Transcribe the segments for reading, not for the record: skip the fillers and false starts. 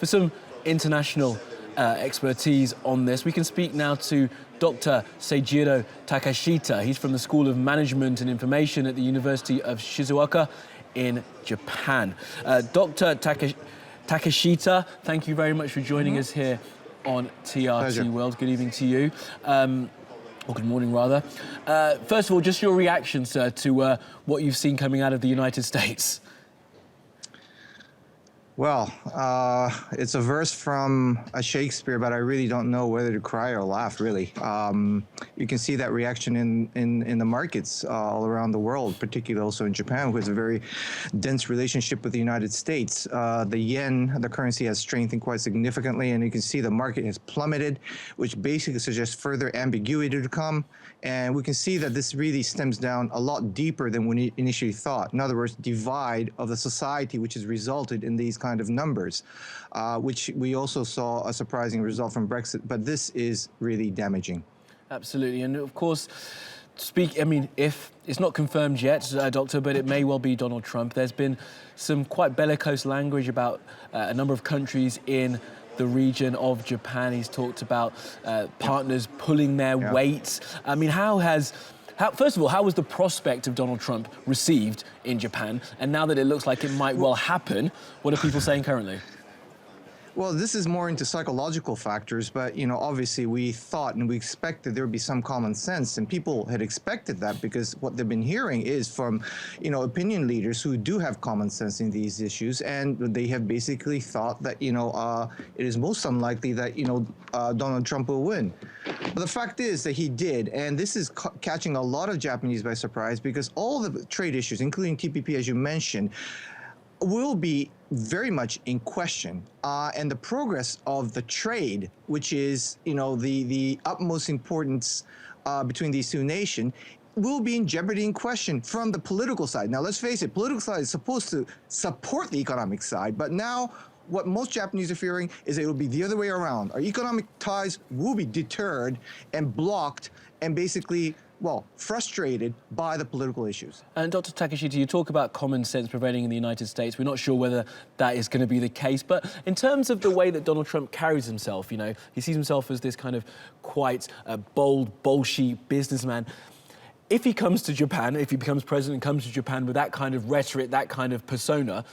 For some international expertise on this, we can speak now to Dr. Seijiro Takeshita. He's from the School of Management and Information at the University of Shizuoka in Japan. Dr. Takeshita, thank you very much for joining us here on TRT Pleasure. World. Good evening to you. Or good morning, rather. First of all, just your reaction, sir, to what you've seen coming out of the United States. Well, it's a verse from a Shakespeare, but I really don't know whether to cry or laugh, really. You can see that reaction in the markets all around the world, particularly also in Japan, who has a very dense relationship with the United States. The yen, the currency, has strengthened quite significantly, and you can see the market has plummeted, which basically suggests further ambiguity to come. And we can see that this really stems down a lot deeper than we initially thought. In other words, divide of the society, which has resulted in these kind of numbers, which we also saw a surprising result from Brexit. But this is really damaging. Absolutely. And of course, if it's not confirmed yet, Doctor, but it may well be Donald Trump. There's been some quite bellicose language about a number of countries in the region of Japan. He's talked about partners pulling their weight. I mean, first of all, how was the prospect of Donald Trump received in Japan? And now that it looks like it might well happen, what are people saying currently? Well, this is more into psychological factors, but, obviously we thought and we expected there would be some common sense, and people had expected that because what they've been hearing is from, opinion leaders who do have common sense in these issues, and they have basically thought that, it is most unlikely that, Donald Trump will win. But the fact is that he did, and this is catching a lot of Japanese by surprise because all the trade issues, including TPP, as you mentioned, will be very much in question, and the progress of the trade, which is the utmost importance between these two nations, will be in jeopardy, in question from the political side. Now, let's face it, political side is supposed to support the economic side, but now what most Japanese are fearing is that it will be the other way around. Our economic ties will be deterred and blocked and basically, frustrated by the political issues. And Dr. Takeshita, you talk about common sense prevailing in the United States. We're not sure whether that is going to be the case. But in terms of the way that Donald Trump carries himself, he sees himself as this kind of quite bold, bolshy businessman. If he comes to Japan, if he becomes president and comes to Japan with that kind of rhetoric, that kind of persona,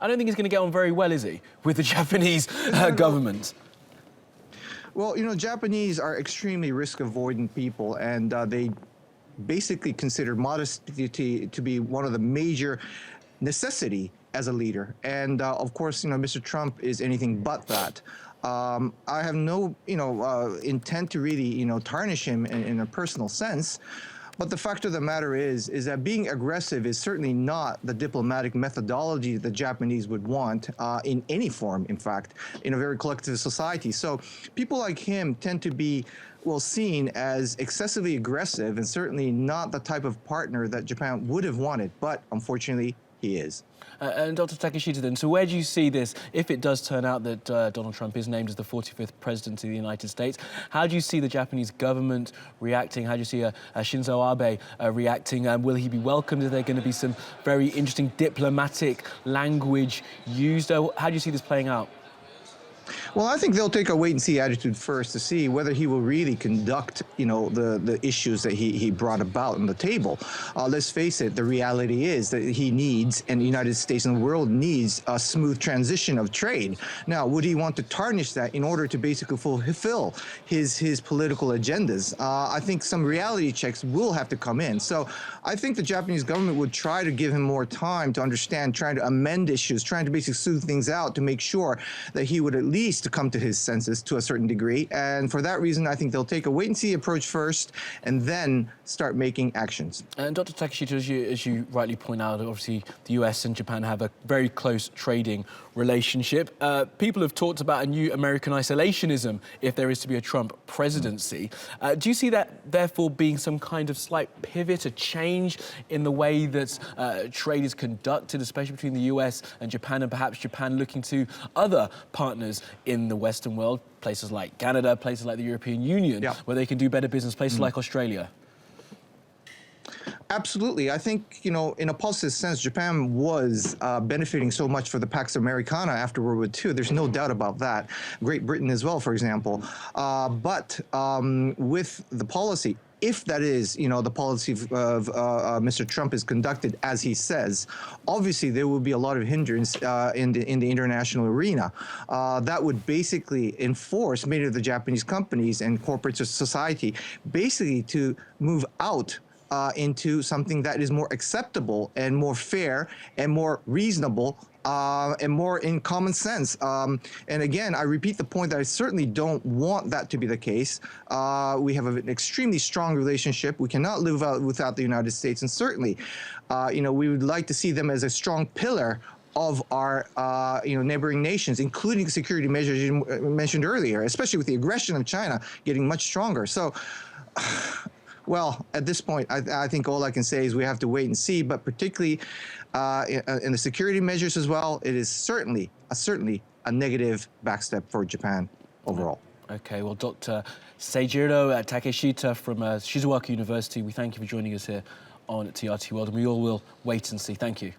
I don't think he's going to get on very well, is he, with the Japanese government? Well, Japanese are extremely risk-avoidant people, and they basically consider modesty to be one of the major necessity as a leader. And of course, Mr. Trump is anything but that. I have no, intent to really, tarnish him in a personal sense. But the fact of the matter is that being aggressive is certainly not the diplomatic methodology that the Japanese would want in any form, in fact, in a very collective society. So people like him tend to be, seen as excessively aggressive and certainly not the type of partner that Japan would have wanted. But unfortunately, he is. And Dr. Takeshita, then, so where do you see this, if it does turn out that Donald Trump is named as the 45th president of the United States, how do you see the Japanese government reacting? How do you see Shinzo Abe reacting? Will he be welcomed? Are there going to be some very interesting diplomatic language used? How do you see this playing out? Well, I think they'll take a wait-and-see attitude first to see whether he will really conduct, the issues that he brought about on the table. Let's face it, the reality is that he needs, and the United States and the world needs, a smooth transition of trade. Now, would he want to tarnish that in order to basically fulfill his political agendas? I think some reality checks will have to come in. So I think the Japanese government would try to give him more time to understand, trying to amend issues, trying to basically smooth things out to make sure that he would at least to come to his senses to a certain degree. And for that reason, I think they'll take a wait-and-see approach first and then start making actions. And Dr. Takeshita, as you rightly point out, obviously the US and Japan have a very close trading relationship. People have talked about a new American isolationism if there is to be a Trump presidency. Do you see that, therefore, being some kind of slight pivot, a change in the way that trade is conducted, especially between the US and Japan, and perhaps Japan looking to other partners in the Western world, places like Canada, places like the European Union, where they can do better business, places like Australia? Absolutely. I think, in a positive sense, Japan was benefiting so much for the Pax Americana after World War II. There's no doubt about that. Great Britain as well, for example. But with the policy, if that is, the policy of Mr. Trump is conducted as he says, obviously there will be a lot of hindrance in the international arena. That would basically enforce many of the Japanese companies and corporate society basically to move out into something that is more acceptable and more fair and more reasonable and more in common sense. And again, I repeat the point that I certainly don't want that to be the case. We have an extremely strong relationship. We cannot live without the United States. And certainly, we would like to see them as a strong pillar of our neighboring nations, including security measures you mentioned earlier, especially with the aggression of China getting much stronger. So, well, at this point, I think all I can say is we have to wait and see. But particularly in the security measures as well, it is certainly a negative backstep for Japan overall. Okay, well, Dr. Seijiro Takeshita from Shizuoka University, we thank you for joining us here on TRT World, and we all will wait and see. Thank you.